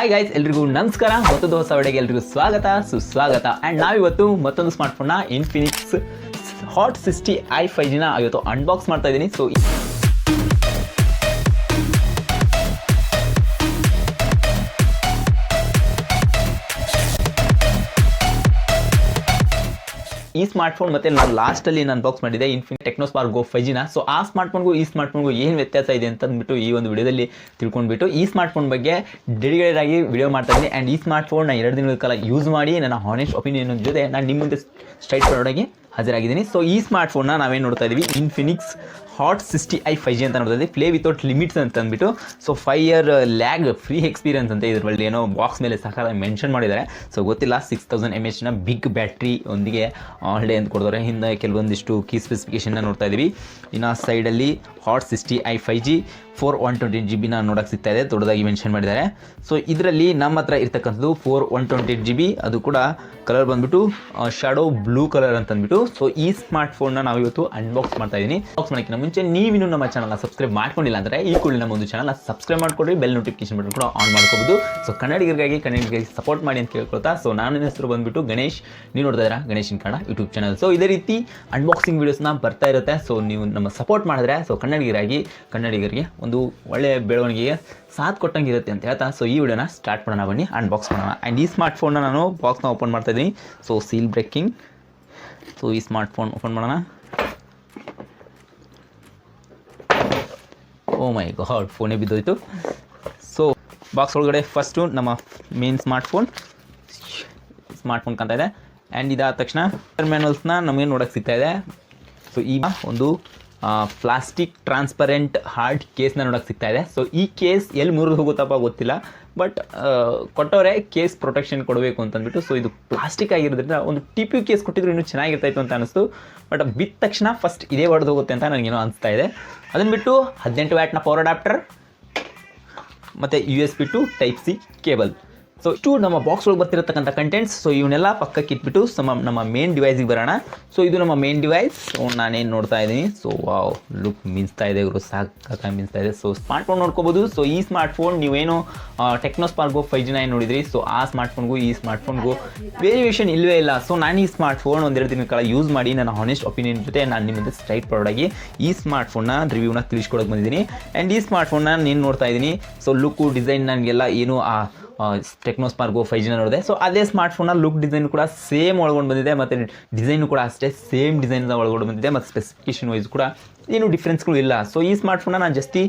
Hi guys, ಎಲ್ರಿಗೂ ನಮಸ್ಕಾರ. ಮತ್ತೊಂದು ಹೊಸ ವಿಡಿಯೋಗೆ ಎಲ್ರಿಗೂ ಸ್ವಾಗತ ಸುಸ್ವಾಗತ. ಆ್ಯಂಡ್ ನಾವಿವತ್ತು ಮತ್ತೊಂದು ಸ್ಮಾರ್ಟ್ಫೋನ್ನ ಇನ್ಫಿನಿಕ್ಸ್ ಹಾಟ್ 60i 5G ಇವತ್ತು ಅನ್ಬಾಕ್ಸ್ ಮಾಡ್ತಾ ಇದ್ದೀನಿ. ಸೊ ಈ ಸ್ಮಾರ್ಟ್ಫೋನ್ ಮತ್ತೆ ನಾನು ಲಾಸ್ಟಲ್ಲಿ ನಾನು ಬಾಕ್ಸ್ ಮಾಡಿದೆ ಟೆಕ್ನೋಸ್ಪಾರ್ಕ್ ಗೋ 5G. ಸೊ ಆ ಸ್ಮಾರ್ಟ್ಫೋನ್ಗೂ ಈ ಸ್ಮಾರ್ಟ್ಫೋನ್ಗೂ ಏನು ವ್ಯತ್ಯಾಸ ಇದೆ ಅಂತ ಅಂದ್ಬಿಟ್ಟು ಈ ಒಂದು ವಿಡಿಯೋದಲ್ಲಿ ತಿಳ್ಕೊಂಡ್ಬಿಟ್ಟು ಈ ಸ್ಮಾರ್ಟ್ಫೋನ್ ಬಗ್ಗೆ ಡೆಡಿಕೇಟೆಡ್ ಆಗಿ ವಿಡಿಯೋ ಮಾಡ್ತಾ ಇದ್ದೀನಿ. ಆ್ಯಂಡ್ ಈ ಸ್ಮಾರ್ಟ್ಫೋನ್ ನಾನು 2 ದಿನಗಳ ಕಾಲ ಯೂಸ್ ಮಾಡಿ ನನ್ನ ಹಾನೆಸ್ಟ್ ಒಪಿನಿಯನ್ ಜೊತೆ ನಾನು ನಿಮ್ಮ ಮುಂದೆ ಸ್ಟ್ರೈಟ್ ಫಾರ್ವರ್ಡ್ ಹಾಜರಾಗಿದ್ದೀನಿ. ಸೊ ಈ ಸ್ಮಾರ್ಟ್ಫೋನ್ನ ನಾವೇನು ನೋಡ್ತಾ ಇದ್ದೀವಿ, ಇನ್ಫಿನಿಕ್ಸ್ ಹಾಟ್ 60i 5G ಅಂತ ನೋಡ್ತಾ ಇದ್ದೀವಿ. ಪ್ಲೇ ವಿತೌಟ್ ಲಿಮಿಟ್ಸ್ ಅಂತ ಅಂದ್ಬಿಟ್ಟು. So 5 year lag free experience ಅಂತ ಇದರಲ್ಲಿ ಏನೋ ಬಾಕ್ಸ್ ಮೇಲೆ ಸಾಕಾಗಿ ಮೆನ್ಷನ್ ಮಾಡಿದ್ದಾರೆ. ಸೊ ಗೊತ್ತಿಲ್ಲ, 6000 mAh ಬಿಗ್ ಬ್ಯಾಟ್ರಿ ಒಂದಿಗೆ ಆಲ್ ಡೇ ಅಂತ ಕೊಡ್ತಾರೆ. ಹಿಂದೆ ಕೆಲವೊಂದಿಷ್ಟು ಕೀ ಸ್ಪೆಸಿಫಿಕೇಷನ್ನ ನೋಡ್ತಾ ಇದ್ದೀವಿ. ಇನ್ನು ಸೈಡಲ್ಲಿ ಹಾಟ್ 60i 5G 4/128GB ನೋಡೋಕ್ಕೆ ಸಿಗ್ತಾ ಇದೆ, ದೊಡ್ಡದಾಗಿ ಮೆನ್ಷನ್ ಮಾಡಿದ್ದಾರೆ. ಸೊ ಇದರಲ್ಲಿ ನಮ್ಮ ಹತ್ರ ಇರ್ತಕ್ಕಂಥದ್ದು 4/128GB, ಅದು ಕೂಡ ಕಲರ್ ಬಂದ್ಬಿಟ್ಟು ಶಾಡೋ ಬ್ಲೂ ಕಲರ್ ಅಂತ ಅಂದ್ಬಿಟ್ಟು. ಸೊ ಈ ಸ್ಮಾರ್ಟ್ಫೋನ್ನ ನಾವು ಇವತ್ತು ಅನ್ಬಾಕ್ಸ್ ಮಾಡ್ತಾ ಇದ್ದೀನಿ. ಬಾಕ್ಸ್ ಮಾಡೋಕ್ಕಿಂತ ಮುಂಚೆ ನೀವಿನ್ನೂ ನಮ್ಮ ಚಾನಲ್ನ ಸಬ್ಸ್ಕ್ರೈಬ್ ಮಾಡ್ಕೊಂಡಿಲ್ಲ ಅಂದರೆ ಈ ಕೂಡಲೇ ನಮ್ಮ ಒಂದು ಚಾನಲ್ನ ಸಬ್ಸ್ಕ್ರೈಬ್ ಮಾಡ್ಕೊಡ್ರಿ, ಬೆಲ್ ನೋಟಿಫಿಕೇಶನ್ ಬಟನ್ ಕೂಡ ಆನ್ ಮಾಡ್ಕೋಬೋದು. ಸೊ ಕನ್ನಡಿಗರಿಗಾಗಿ ಸಪೋರ್ಟ್ ಮಾಡಿ ಅಂತ ಕೇಳ್ಕೊಳ್ತಾ, ಸೊ ನನ್ನ ಹೆಸರು ಬಂದ್ಬಿಟ್ಟು ಗಣೇಶ್, ನೀವು ನೋಡ್ತಾ ಇದ್ದೀರಾ ಗಣೇಶ್ ಇನ್ ಕನ್ನಡ ಯೂಟ್ಯೂಬ್ ಚಾನಲ್. ಸೊ ಇದೇ ರೀತಿ ಅನ್ಬಾಕ್ಸಿಂಗ್ ವೀಡಿಯೋಸ್ನ ಬರ್ತಾ ಇರುತ್ತೆ. ಸೊ ನೀವು ನಮ್ಮ ಸಪೋರ್ಟ್ ಮಾಡಿದ್ರೆ ಸೊ ಕನ್ನಡಿಗರಿಗೆ ಒಂದು ಒಳ್ಳೆಯ ಬೆಳವಣಿಗೆಗೆ ಸಾಥ್ ಕೊಟ್ಟಂಗಿರುತ್ತೆ ಅಂತ ಹೇಳ್ತಾ, ಸೊ ಈ ವಿಡಿಯೋನ ಸ್ಟಾರ್ಟ್ ಮಾಡೋಣ, ಬನ್ನಿ ಅನ್ಬಾಕ್ಸ್ ಮಾಡೋಣ. ಆ್ಯಂಡ್ ಈ ಸ್ಮಾರ್ಟ್ಫೋನ್ನ ನಾನು ಬಾಕ್ಸ್ನ ಓಪನ್ ಮಾಡ್ತಾ ಇದ್ದೀನಿ. So seal breaking. ಸೊ ಈ ಸ್ಮಾರ್ಟ್ಫೋನ್ ಓಪನ್ ಮಾಡೋಣ. ಓ ಮೈ ಗಾಡ್, ಫೋನೇ ಬಿದ್ದೋಯ್ತು. ಸೊ ಬಾಕ್ಸ್ ಒಳಗಡೆ ಫಸ್ಟು ನಮ್ಮ ಮೇನ್ ಸ್ಮಾರ್ಟ್ಫೋನ್ ಕಾಣ್ತಾ ಇದೆ. ಆ್ಯಂಡ್ ಇದಾದ ತಕ್ಷಣ ಮ್ಯಾನುವಲ್ಸ್ನ ನಮಗೆ ನೋಡೋಕ್ಕೆ ಸಿಗ್ತಾ ಇದೆ. ಸೊ ಈಗ ಒಂದು ಪ್ಲಾಸ್ಟಿಕ್ ಟ್ರಾನ್ಸ್ಪರೆಂಟ್ ಹಾರ್ಡ್ ಕೇಸ್ನ ನೋಡೋಕ್ಕೆ ಸಿಗ್ತಾ ಇದೆ. ಸೊ ಈ ಕೇಸ್ ಎಲ್ಲಿ ಮುರಿದು ಹೋಗುತ್ತಪ್ಪ ಗೊತ್ತಿಲ್ಲ, ಬಟ್ ಕೊಟ್ಟವರೇ ಕೇಸ್ ಪ್ರೊಟೆಕ್ಷನ್ ಕೊಡಬೇಕು ಅಂತಂದ್ಬಿಟ್ಟು. ಸೊ ಇದು ಪ್ಲಾಸ್ಟಿಕ್ ಆಗಿರೋದ್ರಿಂದ ಒಂದು TPU ಕೇಸ್ ಕೊಟ್ಟಿದ್ರು ಇನ್ನೂ ಚೆನ್ನಾಗಿರ್ತಾಯಿತ್ತು ಅಂತ ಅನಿಸ್ತು. ಬಟ್ ಬಿದ್ದ ತಕ್ಷಣ ಫಸ್ಟ್ ಇದೇ ಹೊಡೆದು ಹೋಗುತ್ತೆ ಅಂತ ನನಗೇನೋ ಅನಿಸ್ತಾ ಇದೆ. ಅದನ್ನು ಬಿಟ್ಟು 18 ವ್ಯಾಟ್ನ ಪವರ್ ಅಡಾಪ್ಟರ್ ಮತ್ತು USB to Type-C cable. So ಇಷ್ಟು ನಮ್ಮ ಬಾಕ್ಸ್ ಒಳಗೆ ಬರ್ತಿರತಕ್ಕಂಥ ಕಂಟೆಂಟ್ಸ್. ಸೊ ಇವನ್ನೆಲ್ಲ ಪಕ್ಕಕ್ಕೆ ಇಟ್ಬಿಟ್ಟು ನಮ್ಮ ಮೇನ್ ಡಿವೈಸಿಗೆ ಬರೋಣ. ಸೊ ಇದು ನಮ್ಮ ಮೇನ್ ಡಿವೈಸ್. ಸೊ ನಾನೇನು ನೋಡ್ತಾ ಇದ್ದೀನಿ, ಸೊ ವಾವ್, ಲುಕ್ ಮಿನ್ಸ್ತಾ ಇದೆ ಇವರು, ಸಾಕಾಗಿ ಮಿನ್ಸ್ತಾ ಇದೆ. ಸೊ ಸ್ಮಾರ್ಟ್ಫೋನ್ ನೋಡ್ಕೋಬೋದು. ಸೊ ಈ ಸ್ಮಾರ್ಟ್ಫೋನ್ ನೀವೇನು ಟೆಕ್ನೋಸ್ಪಾರ್ಕ್ ಗೋ 5G ನೋಡಿದ್ರಿ, ಸೊ ಆ ಸ್ಮಾರ್ಟ್ಫೋನ್ಗೂ ಈ ಸ್ಮಾರ್ಟ್ಫೋನ್ಗೂ ವೇರಿಯೇಷನ್ ಇಲ್ಲವೇ ಇಲ್ಲ. ಸೊ ನಾನು ಈ ಸ್ಮಾರ್ಟ್ಫೋನ್ 1-2 ದಿನಗಳ ಕಾಲ ಯೂಸ್ ಮಾಡಿ ನನ್ನ ಹಾನೆಸ್ಟ್ ಒಪಿನಿಯನ್ ಜೊತೆ ನಾನು ನಿಮ್ಮ ಮುಂದೆ ಸ್ಟ್ರೈಟ್ ಫಾರ್ವರ್ಡ್ ಆಗಿ ಈ ಸ್ಮಾರ್ಟ್ಫೋನ್ನ ರಿವ್ಯೂನ ತಿಳಿಸ್ಕೊಡೋಕೆ ಬಂದಿದ್ದೀನಿ. ಆ್ಯಂಡ್ ಈ ಸ್ಮಾರ್ಟ್ಫೋನ್ನ ನೀನು ನೋಡ್ತಾ ಇದ್ದೀನಿ. ಸೊ ಲುಕ್ಕು ಡಿಸೈನ್ ನನಗೆಲ್ಲ ಏನು ಟೆಕ್ನೋಸ್ಪಾರ್ಕ್ ಗೋ 5G ನೋಡಿದೆ. ಸೊ ಅದೇ ಸ್ಮಾರ್ಟ್ಫೋನ್ನ ಲುಕ್ ಡಿಸೈನ್ ಕೂಡ ಸೇಮ್ ಒಳಗೊಂಡು ಬಂದಿದೆ, ಮತ್ತು ಡಿಸೈನು ಕೂಡ ಅಷ್ಟೇ ಸೇಮ್ ಡಿಸೈನ್ ಒಳಗೊಂಡು ಬಂದಿದೆ, ಮತ್ತು ಸ್ಪೆಸಿಫಿಕೇಷನ್ ವೈಸ್ ಕೂಡ ಏನು ಡಿಫ್ರೆನ್ಸ್ಗಳು ಇಲ್ಲ. ಸೊ ಈ ಸ್ಮಾರ್ಟ್ಫೋನ್ನ ನಾನು ಜಾಸ್ತಿ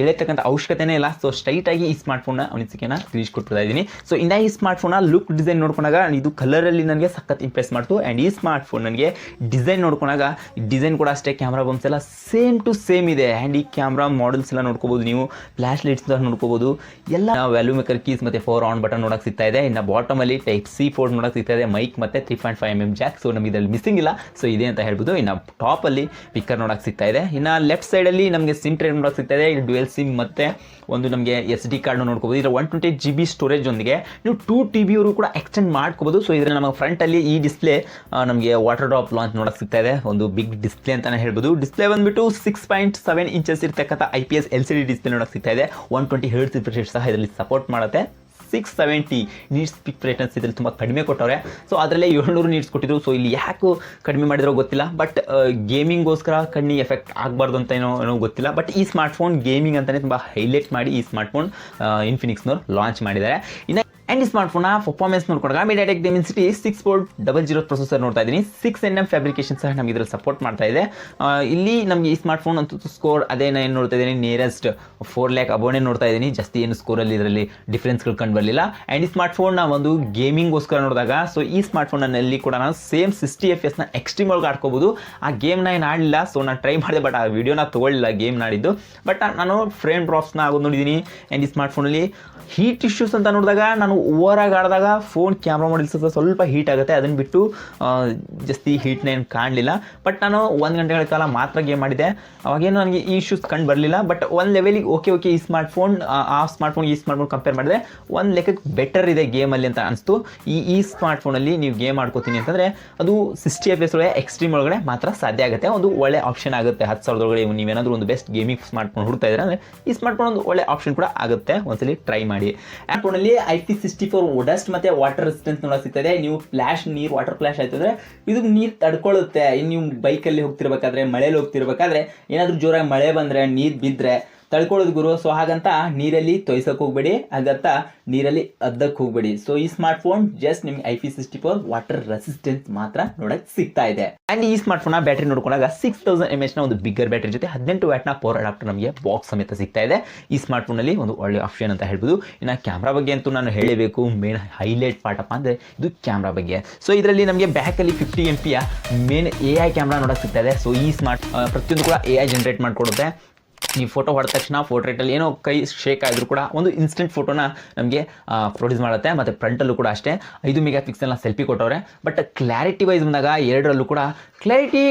ಎಳೆತಕ್ಕಂಥ ಅವಶ್ಯಕತೆನೇ ಇಲ್ಲ. ಸೊ ಸ್ಟ್ರೈಟಾಗಿ ಈ ಸ್ಮಾರ್ಟ್ಫೋನ್ನ ಅನಿಸಿಕೆನ ತಿಳಿಸ್ಕೊಡ್ತಾ ಇದ್ದೀನಿ. ಸೊ ಇನ್ನು ಈ ಸ್ಮಾರ್ಟ್ಫೋನ್ನ ಲುಕ್ ಡಿಸೈನ್ ನೋಡ್ಕೊಂಡಾಗ ಇದು ಕಲರಲ್ಲಿ ನನಗೆ ಸಖತ್ ಇಂಪ್ರೆಸ್ ಮಾಡ್ತು. ಆ್ಯಂಡ್ ಈ ಸ್ಮಾರ್ಟ್ಫೋನ್ ನನಗೆ ಡಿಸೈನ್ ನೋಡ್ಕೊಂಡಾಗ ಡಿಸೈನ್ ಕೂಡ ಅಷ್ಟೇ, ಕ್ಯಾಮ್ರಾ ಬಂಪ್ಸ್ ಎಲ್ಲ ಸೇಮ್ ಟು ಸೇಮ್ ಇದೆ. ಆ್ಯಂಡ್ ಈ ಕ್ಯಾಮ್ರಾ ಮಾಡಲ್ಸ್ ಎಲ್ಲ ನೋಡ್ಕೋಬೋದು, ನೀವು ಫ್ಲ್ಯಾಶ್ ಲೈಟ್ಸ್ ನೋಡ್ಕೋಬೋದು, ಎಲ್ಲ ವ್ಯಾಲ್ಯೂ ಮೇಕರ್ ಕೀಸ್ ಮತ್ತು 4 ಆನ್ ಬಟನ್ ನೋಡೋಕ್ಕೆ ಸಿಗ್ತಾ ಇದೆ. ಇನ್ನು ಬಾಟಮಲ್ಲಿ Type-C ಪೋರ್ಟ್ ನೋಡೋಕ್ಕೆ ಸಿಗ್ತಾ ಇದೆ, ಮೈಕ್ ಮತ್ತು 3.5mm ಜಾಕ್. ಸೊ ನಮಗೆ ಇದರಲ್ಲಿ ಮಿಸ್ಸಿಂಗ್ ಇಲ್ಲ, ಸೊ ಇದೆ ಅಂತ ಹೇಳ್ಬೋದು. ಇನ್ನು ಟಾಪಲ್ಲಿ ಪಿಕ್ಕರ್ ನೋಡೋಕ್ಕೆ ಸಿಗ್ತಾ ಇದೆ. ಇನ್ನು ಲೆಫ್ಟ್ ಸೈಡಲ್ಲಿ ನಮಗೆ ಸಿಮ್ ಟ್ರೇ ನೋಡೋಕ್ಕೆ ಸಿಗ್ತಾ ಇದೆ. ಇಲ್ಲಿ ಡ್ಯುಯಲ್ ಸಿಮ್ ಮತ್ತು ಒಂದು ನಮಗೆ SD ಕಾರ್ಡ್ನ ನೋಡ್ಕೋಬೋದು. ಇದರ 128GB ಸ್ಟೋರೇಜ್ ಒಂದಿಗೆ ನೀವು 2TB ಕೂಡ ಎಕ್ಸ್ಟೆಂಡ್ ಮಾಡ್ಕೋಬೋದು. ಸೊ ಇದರ ನಮ್ಮ ಫ್ರಂಟಲ್ಲಿ ಈ ಡಿಸ್ಪ್ಲೇ ನಮಗೆ ವಾಟರ್ ಡ್ರಾಪ್ ಲಾಂಚ್ ನೋಡೋಕ್ಕೆ ಸಿಗ್ತಾ ಇದೆ, ಒಂದು ಬಿಗ್ ಡಿಸ್ಪ್ಲೇ ಅಂತಲೇ ಹೇಳ್ಬೋದು. ಡಿಸ್ಪ್ಲೇ ಬಂದುಬಿಟ್ಟು 6.7 ಇಂಚಸ್ ಇರ್ತಕ್ಕಂಥ IPS LCD ಡಿಸ್ಪ್ಲೇ ನೋಡೋಕ್ಕೆ ಸಿಗ್ತಾ ಇದೆ. 120 Hz ರಿಫ್ರೆಶ್ ಸಹ ಇದರಲ್ಲಿ ಸಪೋರ್ಟ್ ಮಾಡುತ್ತೆ. 670 ನೀಡ್ಸ್ ಪಿಕ್ ಬ್ರೈಟ್ನೆಸ್ ಇದರಲ್ಲಿ ತುಂಬ ಕಡಿಮೆ ಕೊಟ್ಟವ್ರೆ. ಸೊ ಅದರಲ್ಲೇ 700 ನೀಡ್ಸ್ ಕೊಟ್ಟಿದ್ರು. ಸೊ ಇಲ್ಲಿ ಯಾಕೆ ಕಡಿಮೆ ಮಾಡಿದ್ರೋ ಗೊತ್ತಿಲ್ಲ, ಬಟ್ ಗೇಮಿಂಗ್ಗೋಸ್ಕರ ಕಣ್ಣಿ ಎಫೆಕ್ಟ್ ಆಗಬಾರ್ದು ಅಂತ ಏನೋ ಗೊತ್ತಿಲ್ಲ. ಬಟ್ ಈ ಸ್ಮಾರ್ಟ್ಫೋನ್ ಗೇಮಿಂಗ್ ಅಂತಲೇ ತುಂಬ ಹೈಲೈಟ್ ಮಾಡಿ ಈ ಸ್ಮಾರ್ಟ್ಫೋನ್ ಇನ್ಫಿನಿಕ್ಸ್ನವ್ರು ಲಾಂಚ್ ಮಾಡಿದ್ದಾರೆ. ಇನ್ನು ಆ್ಯಂಡ್ ಈ ಸ್ಮಾರ್ಟ್ಫೋನ್ನ ಪರ್ಫಾರ್ಮೆನ್ಸ್ ನೋಡ್ಕೊಂಡಾಗ MediaTek Dimensity 6400 ಪ್ರೊಸೆಸರ್ ನೋಡ್ತಾ ಇದ್ದೀನಿ. 6nm ಫ್ಯಾಬ್ರಿಕೇಶನ್ ಸಹ ನಮಗೆ ಇದರಲ್ಲಿ ಸಪೋರ್ಟ್ ಮಾಡ್ತಾ ಇದೆ. ಇಲ್ಲಿ ನಮಗೆ ಈ ಸ್ಮಾರ್ಟ್ಫೋನ್ ಅಂತೂ ಸ್ಕೋರ್ ಅದೇ ನಾನು ಏನು ನೋಡ್ತಾ ಇದ್ದೀನಿ, ನಿಯರೆಸ್ಟ್ 4 lakh ಅಬೋನೇ ನೋಡ್ತಾ ಇದ್ದೀನಿ. ಜಾಸ್ತಿ ಏನು ಸ್ಕೋರಲ್ಲಿ ಇದರಲ್ಲಿ ಡಿಫ್ರೆನ್ಸ್ಗಳು ಕಂಡು ಬರಲಿಲ್ಲ. ಆ್ಯಂಡ್ ಈ ಸ್ಮಾರ್ಟ್ಫೋನ್ನ ಒಂದು ಗೇಮಿಂಗ್ಗೋಸ್ಕರ ನೋಡಿದಾಗ, ಸೊ ಈ ಸ್ಮಾರ್ಟ್ಫೋನಲ್ಲಿ ಕೂಡ ನಾನು ಸೇಮ್ 60 FPS ಎಕ್ಸ್ಟ್ರೀಮ್ ಒಳಗೆ ಆಡ್ಕೋಬೋದು. ಆ ಗೇಮ್ನ ಏನು ಆಡಲಿಲ್ಲ, ಸೊ ನಾನು ಟ್ರೈ ಮಾಡಿದೆ, ಬಟ್ ಆ ವಿಡಿಯೋನ ತೊಗೊಳ್ಳಿಲ್ಲ ಗೇಮ್ ನಾಡಿದ್ದು. ಬಟ್ ನಾನು ಫ್ರೇಮ್ ಡ್ರಾಪ್ಸ್ನ ಆಗೋದು ನೋಡಿದ್ದೀನಿ. ಆ್ಯಂಡ್ ಈ ಸ್ಮಾರ್ಟ್ಫೋನಲ್ಲಿ ಹೀಟ್ ಇಶ್ಯೂಸ್ ಅಂತ ನೋಡಿದಾಗ ನಾನು ಓವರಾಗಿ ಆಡಿದಾಗ ಫೋನ್ ಕ್ಯಾಮ್ರಾ ಮಾಡಿ ಸ್ವಲ್ಪ ಹೀಟ್ ಆಗುತ್ತೆ, ಅದನ್ನು ಬಿಟ್ಟು ಜಾಸ್ತಿ ಹೀಟ್ನ ಏನು ಕಾಣಲಿಲ್ಲ. ಬಟ್ ನಾನು 1 ಗಂಟೆಗಳ ಕಾಲ ಮಾತ್ರ ಗೇಮ್ ಮಾಡಿದೆ, ಅವಾಗೇನು ನನಗೆ ಈ ಇಶ್ಯೂಸ್ ಕಂಡು ಬರಲಿಲ್ಲ. ಬಟ್ ಒಂದು ಲೆವೆಲಿಗೆ ಓಕೆ ಈ ಸ್ಮಾರ್ಟ್ಫೋನ್ ಆ ಸ್ಮಾರ್ಟ್ಫೋನ್ ಈ ಸ್ಮಾರ್ಟ್ಫೋನ್ ಕಂಪೇರ್ ಮಾಡಿದ್ರೆ ಒಂದು ಲೆಕ್ಕಕ್ಕೆ ಬೆಟರ್ ಇದೆ ಗೇಮಲ್ಲಿ ಅಂತ ಅನಿಸ್ತು. ಈ ಸ್ಮಾರ್ಟ್ಫೋನಲ್ಲಿ ನೀವು ಗೇಮ್ ಆಡ್ಕೋತೀನಿ ಅಂತಂದರೆ ಅದು 60 FPS ಒಳಗೆ ಎಕ್ಸ್ಟ್ರೀಮ್ ಒಳಗಡೆ ಮಾತ್ರ ಸಾಧ್ಯ ಆಗುತ್ತೆ. ಒಂದು ಒಳ್ಳೆ ಆಪ್ಷನ್ ಆಗುತ್ತೆ. 10,000 ಒಳಗಡೆ ನೀವೇನಾದರೂ ಒಂದು ಬೆಸ್ಟ್ ಗೇಮಿಂಗ್ ಸ್ಮಾರ್ಟ್ಫೋನ್ ಹುಡುಕ್ತಾ ಇದ್ರೆ ಅಂದರೆ ಈ ಸ್ಮಾರ್ಟ್ಫೋನ್ ಒಂದು ಒಳ್ಳೆ ಆಪ್ಷನ್ ಕೂಡ ಆಗುತ್ತೆ. ಒಂದ್ಸಲಿ ಟ್ರೈ ಮಾಡಿ. ಫೋನಲ್ಲಿ IP64 ಡಸ್ಟ್ ಮತ್ತು ವಾಟರ್ ರೆಸಿಸ್ಟೆನ್ಸ್ ನೋಡೋಕೆ ಸಿಗ್ತದೆ. ನೀವು ನೀರು ವಾಟರ್ ಫ್ಲಾಶ್ ಆಯ್ತಂದ್ರೆ ಇದು ನೀರು ತಡ್ಕೊಳ್ಳುತ್ತೆ. ಇನ್ನು ನೀವು ಬೈಕಲ್ಲಿ ಹೋಗ್ತಿರ್ಬೇಕಾದ್ರೆ, ಮಳೆಯಲ್ಲಿ ಹೋಗ್ತಿರ್ಬೇಕಾದ್ರೆ ಏನಾದರೂ ಜೋರಾಗಿ ಮಳೆ ಬಂದರೆ, ನೀರು ಬಿದ್ದರೆ ತಳ್ಕೊಳ್ಳೋದು ಗುರು. ಸೊ ಹಾಗಂತ ನೀರಲ್ಲಿ ತೊಯ್ಸಕ್ಕೆ ಹೋಗ್ಬೇಡಿ, ಹಾಗಂತ ನೀರಲ್ಲಿ ಅದ್ದಕ್ಕೆ ಹೋಗ್ಬೇಡಿ. ಸೊ ಈ ಸ್ಮಾರ್ಟ್ಫೋನ್ ಜಸ್ಟ್ ನಿಮ್ಗೆ IP64 ವಾಟರ್ ರೆಸಿಸ್ಟೆನ್ಸ್ ಮಾತ್ರ ನೋಡಕ್ಕೆ ಸಿಗ್ತಾ ಇದೆ. ಆ್ಯಂಡ್ ಈ ಸ್ಮಾರ್ಟ್ಫೋನ್ ಬ್ಯಾಟ್ರಿ ನೋಡ್ಕೊಂಡಾಗ 6000 mAh ಒಂದು ಬಿಗ್ಗರ್ ಬ್ಯಾಟ್ರಿ ಜೊತೆ 18 ವ್ಯಾಟ್ನ ಪವರ್ ಅಡಾಪ್ಟರ್ ನಮಗೆ ಬಾಕ್ಸ್ ಸಮೇತ ಸಿಗ್ತಾ ಇದೆ. ಈ ಸ್ಮಾರ್ಟ್ಫೋನಲ್ಲಿ ಒಂದು ಒಳ್ಳೆ ಆಪ್ಷನ್ ಅಂತ ಹೇಳ್ಬೋದು. ಇನ್ನು ಕ್ಯಾಮ್ರಾ ಬಗ್ಗೆ ಅಂತೂ ನಾನು ಹೇಳಬೇಕು, ಮೇನ್ ಹೈಲೈಟ್ ಪಾರ್ಟಪ್ಪ ಅಂದರೆ ಇದು ಕ್ಯಾಮ್ರಾ ಬಗ್ಗೆ. ಸೊ ಇದರಲ್ಲಿ ನಮಗೆ ಬ್ಯಾಕಲ್ಲಿ 50 MP ಮೇನ್ AI ಕ್ಯಾಮ್ರಾ ನೋಡಕ್ಕೆ ಸಿಗ್ತಾ ಇದೆ. ಸೊ ಈ ಪ್ರತಿಯೊಂದು ಕೂಡ AI ಜನರೇಟ್ ಮಾಡಿಕೊಡುತ್ತೆ. ನೀವು ಫೋಟೋ ಹೊಡೆದ ತಕ್ಷಣ ಫೋರ್ಟ್ರೇಟಲ್ಲಿ ಏನೋ ಕೈ ಶೇಕ್ ಆದರೂ ಕೂಡ ಒಂದು ಇನ್ಸ್ಟೆಂಟ್ ಫೋಟೋನ ನಮಗೆ ಪ್ರೊಡ್ಯೂಸ್ ಮಾಡುತ್ತೆ. ಮತ್ತು ಫ್ರಂಟಲ್ಲೂ ಕೂಡ ಅಷ್ಟೇ 5 MP ಸೆಲ್ಫಿ ಕೊಟ್ಟವ್ರೆ. ಬಟ್ ಕ್ಲಾರಿಟಿ ವೈಸ್ ಬಂದಾಗ ಎರಡರಲ್ಲೂ ಕೂಡ ಕ್ಲಾರಿಟಿ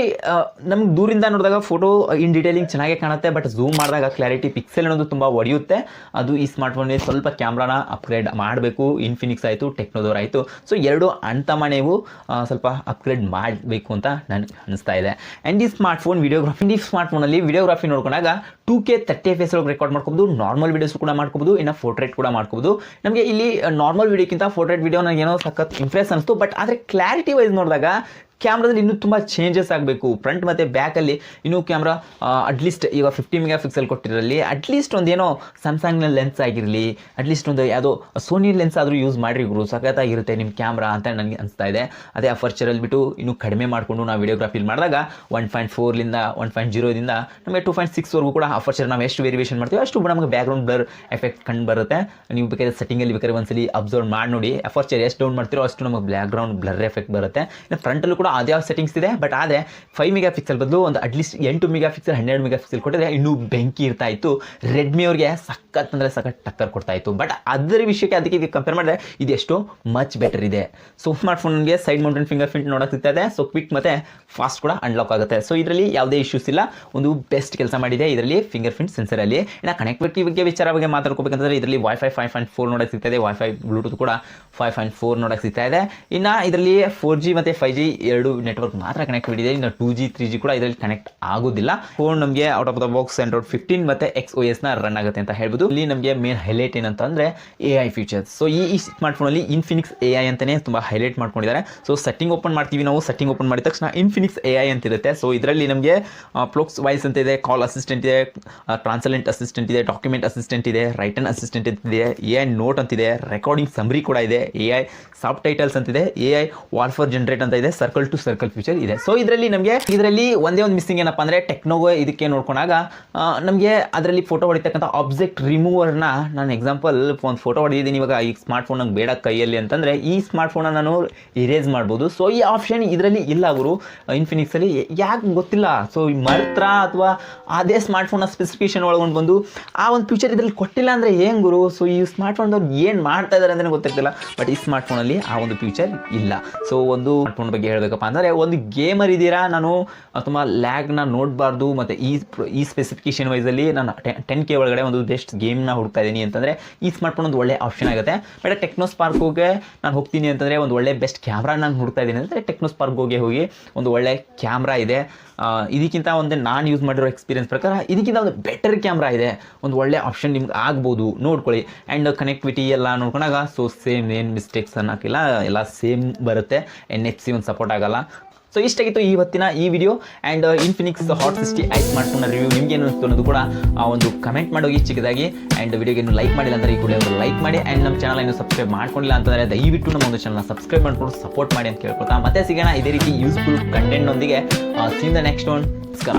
ನಮ್ಗೆ ದೂರಿಂದ ನೋಡಿದಾಗ ಫೋಟೋ ಇನ್ ಡೀಟೇಲಿಂಗ್ ಚೆನ್ನಾಗೇ ಕಾಣುತ್ತೆ. ಬಟ್ ಝೂಮ್ ಮಾಡಿದಾಗ ಕ್ಲಾರಿಟಿ ಪಿಕ್ಸೆಲ್ ಅನ್ನೋದು ತುಂಬ ಒಡೆಯುತ್ತೆ. ಅದು ಈ ಸ್ಮಾರ್ಟ್ಫೋನಲ್ಲಿ ಸ್ವಲ್ಪ ಕ್ಯಾಮ್ರಾನ ಅಪ್ಗ್ರೇಡ್ ಮಾಡಬೇಕು. ಇನ್ಫಿನಿಕ್ಸ್ ಆಯಿತು, ಟೆಕ್ನೋದವ್ರು ಆಯಿತು. ಸೊ ಎರಡು ಅಣ್ತಮ್ಮ ನೀವು ಸ್ವಲ್ಪ ಅಪ್ಗ್ರೇಡ್ ಮಾಡಬೇಕು ಅಂತ ನನಗೆ ಅನಿಸ್ತಾ ಇದೆ. ಆ್ಯಂಡ್ ಈ ಸ್ಮಾರ್ಟ್ಫೋನ್ ಸ್ಮಾರ್ಟ್ಫೋನಲ್ಲಿ ವಿಡಿಯೋಗ್ರಫಿ ನೋಡ್ಕೊಂಡಾಗ 2K 30 FPS ಒಳಗೆ ರೆಕಾರ್ಡ್ ಮಾಡ್ಕೋಬೋದು. ನಾರ್ಮಲ್ ವೀಡಿಯೋಸ್ ಕೂಡ ಮಾಡ್ಕೋಬೋದು, ಇನ್ನು ಫೋರ್ಟ್ರೇಟ್ ಕೂಡ ಮಾಡ್ಕೋಬೋದು. ನಮಗೆ ಇಲ್ಲಿ ನಾರ್ಮಲ್ ವೀಡಿಯೋಕ್ಕಿಂತ ಫೋರ್ಟ್ರೇಟ್ ವೀಡಿಯೋ ನನಗೆ ಏನೋ ಸಖತ್ ಇಂಪ್ರೆಸ್ ಅನಿಸ್ತು. ಬಟ್ ಆದರೆ ಕ್ಲಾರಿಟಿ ವೈಸ್ ನೋಡಿದಾಗ ಕ್ಯಾಮ್ರಾದಲ್ಲಿ ಇನ್ನೂ ತುಂಬ ಚೇಂಜಸ್ ಆಗಬೇಕು. ಫ್ರಂಟ್ ಮತ್ತು ಬ್ಯಾಕಲ್ಲಿ ಇನ್ನೂ ಕ್ಯಾಮ್ರಾ ಅಟ್ಲೀಸ್ಟ್ ಈಗ 50 MP ಕೊಟ್ಟಿರಲಿ, ಅಟ್ಲೀಸ್ಟ್ ಒಂದು ಏನೋ ಸ್ಯಾಮ್ಸಂಗ್ನ ಲೆನ್ಸ್ ಆಗಿರಲಿ, ಅಟ್ಲೀಸ್ಟ್ ಒಂದು ಯಾವುದೋ ಸೋನಿ ಲೆನ್ಸ್ ಆದರೂ ಯೂಸ್ ಮಾಡಿರಿ ಗುರು, ಸಖತ್ತಾಗಿರುತ್ತೆ ನಿಮ್ಮ ಕ್ಯಾಮ್ರಾ ಅಂತ ನನಗೆ ಅನಿಸ್ತಾ ಇದೆ. ಅದೇ ಅಫರ್ಚರಲ್ಲಿ ಬಿಟ್ಟು ಇನ್ನೂ ಕಡಿಮೆ ಮಾಡಿಕೊಂಡು ನಾವು ವಿಡಿಯೋಗ್ರಫಿಲಿ ಮಾಡಿದಾಗ 1.4ರಿಂದ 1.0ದಿಂದ ನಮಗೆ 2.6ವರೆಗೂ ಕೂಡ ಅಫರ್ಚರ್ ನಾವು ಎಷ್ಟು ವೇರಿಯೇಷನ್ ಮಾಡ್ತೀವಿ ಅಷ್ಟು ನಮಗೆ ಬ್ಯಾಕ್ಗ್ರೌಂಡ್ ಬ್ಲರ್ ಎಫೆಕ್ಟ್ ಕಂಡು ಬರುತ್ತೆ. ನೀವು ಬೇಕಾದ್ರೆ ಸೆಟ್ಟಿಂಗಲ್ಲಿ ಬೇಕಾದ್ರೆ ಒಂದ್ಸಲಿ ಅಬ್ಸರ್ವ್ ಮಾಡಿ ನೋಡಿ. ಅಫರ್ಚರ್ ಎಷ್ಟು ಡೌನ್ ಮಾಡ್ತೀರೋ ಅಷ್ಟು ನಮಗೆ ಬ್ಯಾಕ್ಗ್ರೌಂಡ್ ಬ್ಲರ್ ಎಫೆಕ್ಟ್ ಬರುತ್ತೆ. ಇನ್ನು ಫ್ರಂಟಲ್ಲೂ ಕೂಡ ಅದೇ ಸೆಟ್ಟಿಂಗ್ಸ್ ಇದೆ. ಬಟ್ ಆದರೆ 5 MP ಬದಲು ಒಂದು ಅಟ್ಲೀಸ್ಟ್ 8 MP 12 MP ಕೊಟ್ಟಿದ್ರೆ ಇನ್ನೂ ಬೆಂಕಿ ಇರ್ತಾ ಇತ್ತು. ರೆಡ್ಮಿ ಅವ್ರಿಗೆ ಸಖತ್ ಅಂದರೆ ಸಖತ್ ಟಕ್ಕರ್ ಕೊಡ್ತಾ ಇತ್ತು. ಬಟ್ ಅದರ ವಿಷಯಕ್ಕೆ ಅದಕ್ಕೆ ಕಂಪೇರ್ ಮಾಡಿದ್ರೆ ಇದೆಷ್ಟು ಮಚ್ ಬೆಟರ್ ಇದೆ. ಸೊ ಸ್ಮಾರ್ಟ್ಫೋನ್ಗೆ ಸೈಡ್ ಮೌಂಟೆಡ್ ಫಿಂಗರ್ ಪ್ರಿಂಟ್ ನೋಡೋಕೆ ಸಿಗ್ತಾ ಇದೆ. ಸೊ ಕ್ವಿಕ್ ಮತ್ತು ಫಾಸ್ಟ್ ಕೂಡ ಅನ್ಲಾಕ್ ಆಗುತ್ತೆ. ಸೊ ಇದರಲ್ಲಿ ಯಾವುದೇ ಇಶ್ಯೂಸ್ ಇಲ್ಲ, ಒಂದು ಬೆಸ್ಟ್ ಕೆಲಸ ಮಾಡಿದೆ ಇದರಲ್ಲಿ ಫಿಂಗರ್ ಪ್ರಿಂಟ್ ಸೆನ್ಸರಲ್ಲಿ. ಇನ್ನು ಕನೆಕ್ಟಿವಿಟಿ ಬಗ್ಗೆ ಮಾತಾಡ್ಕೋಬೇಕಂತಂದರೆ ಇದರಲ್ಲಿ ವೈಫೈ 5.4 ನೋಡೋಕೆ ಸಿಗ್ತಾ ಇದೆ. ವೈಫೈ ಬ್ಲೂಟೂತ್ ಕೂಡ 5.4 ನೋಡೋಕೆ ಸಿಗ್ತಾ ಇದೆ. ಇನ್ನು ಇದರಲ್ಲಿ 4G ಮತ್ತು 5G ಎರಡು ನೆಟ್ವರ್ಕ್ ಮಾತ್ರ ಕನೆಕ್ಟಿವಿಟಿ ಇದೆ. ಇನ್ನು 2G 3G ಕೂಡ ಇದರಲ್ಲಿ ಕನೆಕ್ಟ್ ಆಗೋದಿಲ್ಲ. ಫೋನ್ ನಮಗೆ out of the box Android 15 ಮತ್ತು XOSನ ರನ್ ಆಗುತ್ತೆ ಅಂತ ಹೇಳ್ಬೋದು. ಇಲ್ಲಿ ನಮಗೆ ಮೇನ್ ಹೈಲೈಟ್ ಏನಂತಂದರೆ AI ಫೀಚರ್ಸ್. ಸೊ ಈ ಸ್ಮಾರ್ಟ್ಫೋನಲ್ಲಿ ಇನ್ಫಿನಿಕ್ಸ್ AI ಅಂತಲೇ ತುಂಬ ಹೈಲೈಟ್ ಮಾಡ್ಕೊಂಡಿದ್ದಾರೆ. ಸೊ ಸೆಟ್ಟಿಂಗ್ ಓಪನ್ ಮಾಡ್ತೀವಿ ನಾವು, ಸೆಟ್ಟಿಂಗ್ ಓಪನ್ ಮಾಡಿದ ತಕ್ಷಣ ಇನ್ಫಿನಿಕ್ಸ್ AI ಅಂತ ಇರುತ್ತೆ. ಸೊ ಇದರಲ್ಲಿ ನಮಗೆ ಪ್ಲೋಕ್ಸ್ ವಾಯ್ಸ್ ಅಂತ ಇದೆ, ಕಾಲ್ ಅಸಿಸ್ಟೆಂಟ್ ಇದೆ, ಟ್ರಾನ್ಸ್ಲೆಂಟ್ ಅಸಿಸ್ಟೆಂಟ್ ಇದೆ, ಡಾಕ್ಯುಮೆಂಟ್ ಅಸಿಸ್ಟೆಂಟ್ ಇದೆ, ರೈಟನ್ ಅಸಿಸ್ಟೆಂಟ್ ಇದೆ, AI ನೋಟ್ ಅಂತಿದೆ, ರೆಕಾರ್ಡಿಂಗ್ ಸಮ್ರಿ ಕೂಡ ಇದೆ, AI ಸಬ್ ಟೈಟಲ್ಸ್ ಅಂತಿದೆ, AI ವಾಲ್ಫರ್ ಜನರೇಟ್ ಅಂತ ಇದೆ, ಸರ್ಕಲ್ ಟು ಸರ್ಕಲ್ ಫೀಚರ್ ಇದೆ. ಸೊ ಇದರಲ್ಲಿ ಒಂದೇ ಒಂದು ಮಿಸ್ಸಿಂಗ್ ಏನಪ್ಪ ಅಂದರೆ ಟೆಕ್ನೋಗೋ ಇದಕ್ಕೆ ನೋಡ್ಕೊಂಡಾಗ ನಮಗೆ ಅದರಲ್ಲಿ ಫೋಟೋ ಹೊಡಿತಕ್ಕಂಥ ಆಬ್ಜೆಕ್ಟ್ ರಿಮೂವರ್ನ ನಾನು ಎಕ್ಸಾಂಪಲ್ ಒಂದು ಫೋಟೋ ಹೊಡೆದಿದ್ದೀನಿ ಇವಾಗ ಈ ಸ್ಮಾರ್ಟ್ಫೋನ್ ನಂಗೆ ಬೇಡ ಕೈಯಲ್ಲಿ ಅಂತಂದರೆ ಈ ಸ್ಮಾರ್ಟ್ಫೋನ್ನ ನಾನು ಇರೇಸ್ ಮಾಡ್ಬೋದು. ಸೊ ಈ ಆಪ್ಷನ್ ಇದರಲ್ಲಿ ಇಲ್ಲ ಗುರು ಇನ್ಫಿನಿಕ್ಸಲ್ಲಿ, ಯಾಕೆ ಗೊತ್ತಿಲ್ಲ. ಸೊ ಮರ್ತ್ರ ಅಥವಾ ಅದೇ ಸ್ಮಾರ್ಟ್ಫೋನ್ನ ಸ್ಪೆಸಿಫಿಕೇಶನ್ ಒಳಗೊಂಡು ಬಂದು ಆ ಒಂದು ಫೀಚರ್ ಇದರಲ್ಲಿ ಕೊಟ್ಟಿಲ್ಲ ಅಂದರೆ ಏನು ಗುರು. ಸೊ ಈ ಸ್ಮಾರ್ಟ್ಫೋನ್ದವ್ರು ಏನು ಮಾಡ್ತಾ ಇದ್ದಾರೆ ಅಂತಲೇ ಗೊತ್ತಿರ್ತಿಲ್ಲ. ಬಟ್ ಈ ಸ್ಮಾರ್ಟ್ಫೋನಲ್ಲಿ ಆ ಒಂದು ಫೀಚರ್ ಇಲ್ಲ. ಸೊ ಒಂದು ಸ್ಮಾರ್ಟ್ಫೋನ್ ಬಗ್ಗೆ ಹೇಳಬೇಕಪ್ಪ ಅಂದರೆ ಒಂದು ಗೇಮರ್ ಇದ್ದೀರಾ, ನಾನು ತುಂಬ ಲ್ಯಾಗ್ನ ನೋಡಬಾರ್ದು ಮತ್ತು ಈ ಸ್ಪೆಸಿಫಿಕೇಶನ್ ವೈಸಲ್ಲಿ ನಾನು 10K ಒಳಗಡೆ ಒಂದು ಬೆಸ್ಟ್ ಗೇಮ್ನ ಹುಡುಕ್ತಾ ಇದ್ದೀನಿ ಅಂತಂದರೆ ಈ ಸ್ಮಾರ್ಟ್ಫೋನ್ ಒಂದು ಒಳ್ಳೆ ಆಪ್ಷನ್ ಆಗುತ್ತೆ. ಬಟ್ ಟೆಕ್ನೋಸ್ಪಾರ್ಕ್ಗೆ ನಾನು ಹೋಗ್ತೀನಿ ಅಂತಂದರೆ ಒಂದು ಒಳ್ಳೆ ಬೆಸ್ಟ್ ಕ್ಯಾಮ್ರಾ ನಾನು ಹುಡುಕ್ತಾ ಇದ್ದೀನಿ ಅಂದರೆ ಟೆಕ್ನೋಸ್ಪಾರ್ಕ್ಗೆ ಹೋಗಿ ಒಂದು ಒಳ್ಳೆ ಕ್ಯಾಮ್ರಾ ಇದೆ. ಇದಕ್ಕಿಂತ ಒಂದು ನಾನು ಯೂಸ್ ಮಾಡಿರೋ ಎಕ್ಸ್ಪೀರಿಯನ್ಸ್ ಪ್ರಕಾರ ಇದಕ್ಕಿಂತ ಒಂದು ಬೆಟರ್ ಕ್ಯಾಮ್ರಾ ಇದೆ, ಒಂದು ಒಳ್ಳೆ ಆಪ್ಷನ್ ನಿಮ್ಗೆ ಆಗ್ಬೋದು, ನೋಡ್ಕೊಳ್ಳಿ. ಆ್ಯಂಡ್ ಕನೆಕ್ಟಿವಿಟಿ ಎಲ್ಲ ನೋಡ್ಕೊಂಡಾಗ ಸೊ ಸೇಮ್ ಏನು ಮಿಸ್ಟೇಕ್ಸ್ ಅನ್ನೋಕ್ಕಿಲ್ಲ, ಎಲ್ಲ ಸೇಮ್ ಬರುತ್ತೆ. NFC ಒಂದು ಸಪೋರ್ಟ್ ಆಗೋಲ್ಲ. ಸೊ ಇಷ್ಟಾಗಿತ್ತು ಇವತ್ತಿನ ಈ video. And Infinix hot 60i ಸ್ಮಾರ್ಟ್ಫೋನ್ನ ರಿವ್ಯೂ ನಿಮ್ಗೆ ಏನು ಅನಿಸ್ತು ಅನ್ನೋದು ಕೂಡ ಒಂದು ಕಮೆಂಟ್ ಮಾಡೋಗಿ ಚಿಕ್ಕದಾಗಿ. ಆ್ಯಂಡ್ ವಿಡಿಯೋಗೆ ಏನು ಲೈಕ್ ಮಾಡಿಲ್ಲ ಅಂದರೆ ಈ ಕೂಡ ಒಂದು ಲೈಕ್ ಮಾಡಿ. ಆ್ಯಂಡ್ ನಮ್ಮ ಚಾನಲ್ ಏನು ಸಬ್ಸ್ಕ್ರೈಬ್ ಮಾಡ್ಕೊಂಡಿಲ್ಲ ಅಂತಂದರೆ ದಯವಿಟ್ಟು ನಮ್ಮ ಒಂದು ಚಾನಲ್ನ ಸಬ್ಸ್ಕ್ರೈಬ್ ಮಾಡ್ಕೊಂಡು ಸಪೋರ್ಟ್ ಮಾಡಿ ಅಂತ ಕೇಳ್ಕೊಳ್ತಾ ಮತ್ತೆ ಸಿಗೋಣ ಇದೇ ರೀತಿ ಯೂಸ್ಫುಲ್ ಕಂಟೆಂಟ್ನೊಂದಿಗೆ. See in the next one. ನಮಸ್ಕಾರ.